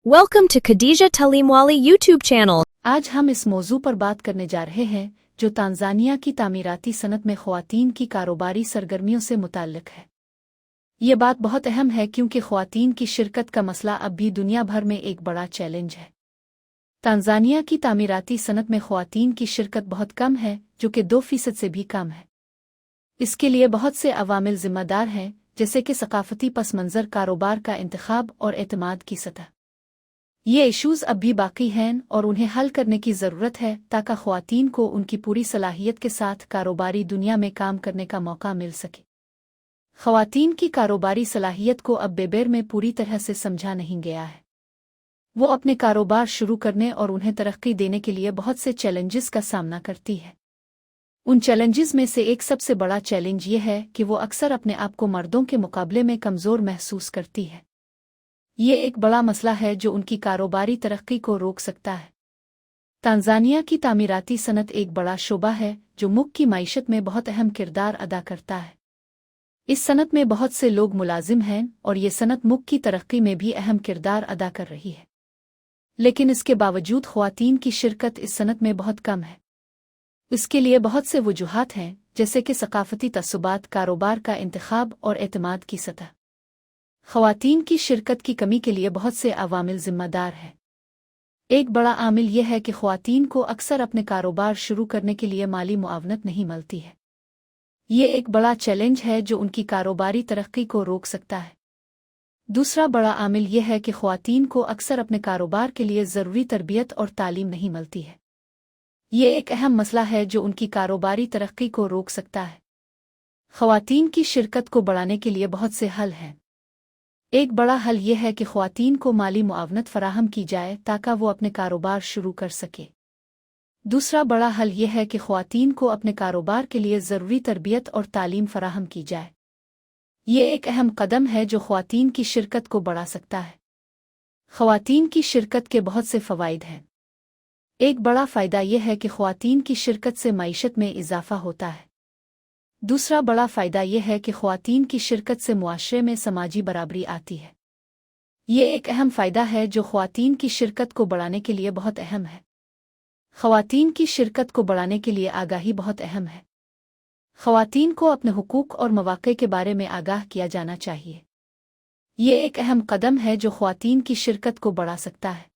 Welcome to Khadija Talimwali YouTube channel. आज हम इस मौजू पर बात करने जा रहे हैं जो तांजानिया की तामीराती सनत में ख़वातीन की कारोबारी सरगर्मियों से मुताल्लिक है। ये बात बहुत अहम है क्योंकि ख़वातीन की शिरकत का मसला अब भी दुनिया भर में एक बड़ा चैलेंज है। तांजानिया की तामीराती सनत में ख़वातीन की शिरकत बहुत कम है, जो कि 2% से भी कम है। इसके लिए बहुत से अवामिल ज़िम्मेदार हैं, जैसे कि सकाफ़ती पस मंज़र, कारोबार का इंतखाब और एतमाद की सतह। ये इश्यूज़ अब भी बाकी हैं और उन्हें हल करने की ज़रूरत है ताकि ख़वातीन को उनकी पूरी सलाहियत के साथ कारोबारी दुनिया में काम करने का मौका मिल सके। ख़वातीन की कारोबारी सलाहियत को अब बेबेर में पूरी तरह से समझा नहीं गया है। वो अपने कारोबार शुरू करने और उन्हें तरक्की देने के लिए बहुत से चैलेंजेस का सामना करती है। उन चैलेंजेस में से एक सबसे बड़ा चैलेंज ये है कि वो अक्सर अपने आप को मर्दों के मुकाबले में कमज़ोर महसूस करती है। ये एक बड़ा मसला है जो उनकी कारोबारी तरक्की को रोक सकता है। तांजानिया की तामीराती सनत एक बड़ा शोबा है जो मुल्क की माइशत में बहुत अहम किरदार अदा करता है। इस सनत में बहुत से लोग मुलाजिम हैं और ये सनत मुल्क की तरक्की में भी अहम किरदार अदा कर रही है। लेकिन इसके बावजूद ख़वातीन की शिरकत इस सनत में बहुत कम है। इसके लिए बहुत से वजूहात हैं, जैसे कि सकाफ़ती तस्सुबात, कारोबार का इंतखाब और एतमाद की सतह। ख़वातीन की शिरकत की कमी के लिए बहुत से अवामिल ज़िम्मेदार हैं। एक बड़ा आमिल यह है कि ख़वातीन को अक्सर अपने कारोबार शुरू करने के लिए माली मुआवनत नहीं मिलती है। ये एक बड़ा चैलेंज है जो उनकी कारोबारी तरक्की को रोक सकता है। दूसरा बड़ा आमिल यह है कि ख़वातीन को अक्सर अपने कारोबार के लिए ज़रूरी तरबियत और तालीम नहीं मिलती है। ये एक अहम मसला है जो उनकी कारोबारी तरक्की को रोक सकता है। ख़वातीन की शिरकत को बढ़ाने के लिए बहुत से हल हैं। एक बड़ा हल यह है कि ख़वातीन को माली मुआवनत फराहम की जाए ताकि वो अपने कारोबार शुरू कर सके। दूसरा बड़ा हल यह है कि ख़वातीन को अपने कारोबार के लिए ज़रूरी तरबियत और तालीम फराहम की जाए। ये एक अहम कदम है जो ख़वातीन की शिरकत को बढ़ा सकता है। ख़वातीन की शिरकत के बहुत से फ़वाइद हैं। एक बड़ा फ़ायदा यह है कि ख़वातीन की शिरकत से माइशत में इजाफ़ा होता है। दूसरा बड़ा फ़ायदा यह है कि ख़वातीन की शिरकत से मुआशरे में समाजी बराबरी आती है। ये एक अहम फ़ायदा है जो ख़वातीन की शिरकत को बढ़ाने के लिए बहुत अहम है। ख़वातीन की शिरकत को बढ़ाने के लिए आगाही बहुत अहम है। ख़वातीन को अपने हुकूक और मौक़े के बारे में आगाह किया जाना चाहिए। ये एक अहम कदम है जो ख़वातीन की शिरकत को बढ़ा सकता है।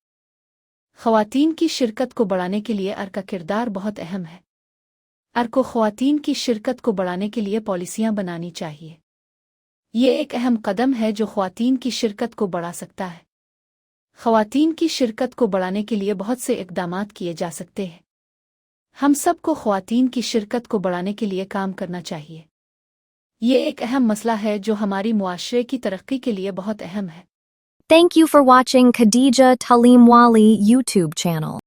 ख़वातीन की शिरकत को बढ़ाने के लिए का किरदार बहुत अहम है। को ख़वातीन की शिरकत को बढ़ाने के लिए पॉलिसियाँ बनानी चाहिए। ये एक अहम कदम है जो ख़वातीन की शिरकत को बढ़ा सकता है। ख़वातीन की शिरकत को बढ़ाने के लिए बहुत से इक़दामात किए जा सकते हैं। हम सबको ख़वातीन की शिरकत को बढ़ाने के लिए काम करना चाहिए। ये एक अहम मसला है जो हमारी मुआशरे की तरक्की के लिए बहुत अहम है। Thank you for watching Khadija Talimwali YouTube channel.